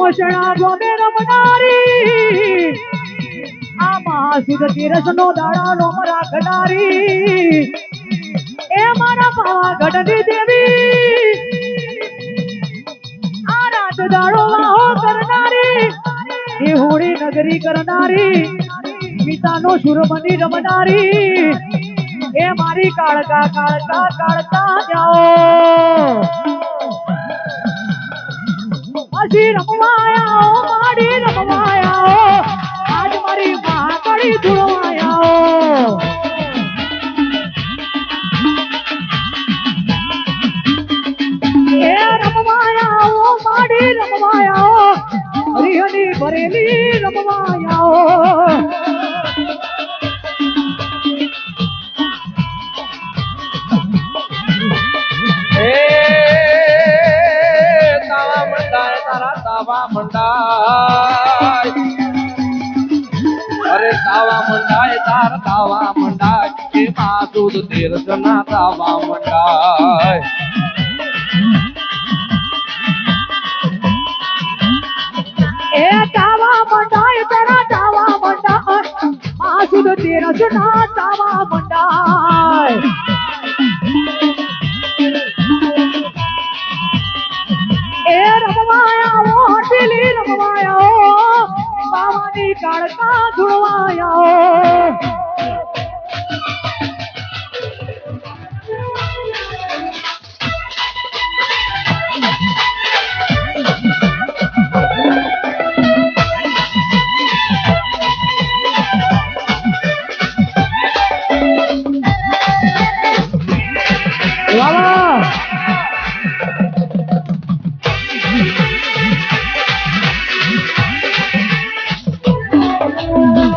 મોસણા ગોમે રમનારી આમાં સુધ તીરસ નો દાડા નો રાખનારી એ મારા પાવાગઢની દેવી આ રાત દાડો વાહો કરનારી એ હોળી નગરી કરનારી પિતાનો સુરમની રમનારી એ મારી કાળકા કાળકા કાળકા જાઓ હસી રમવાયા મારી રમવાયા આજ મારી માકડી ધુળવાયા એ રમવાયા મારી રમવાયા હરિહની ભરેલી રમવાયા તાવા મંડાય અરે તાવા મંડાય તાર તાવા મંડાય એ માસુદ તીર્થના તાવા મંડાય એ તાવા મંડાય તારા તાવા મંડાય માસુદ તીર્થના તાવા મંડાય એ રમવાયા હોટેલી રમવાયા બાવાની કાળકા ધુળવાયા વાહ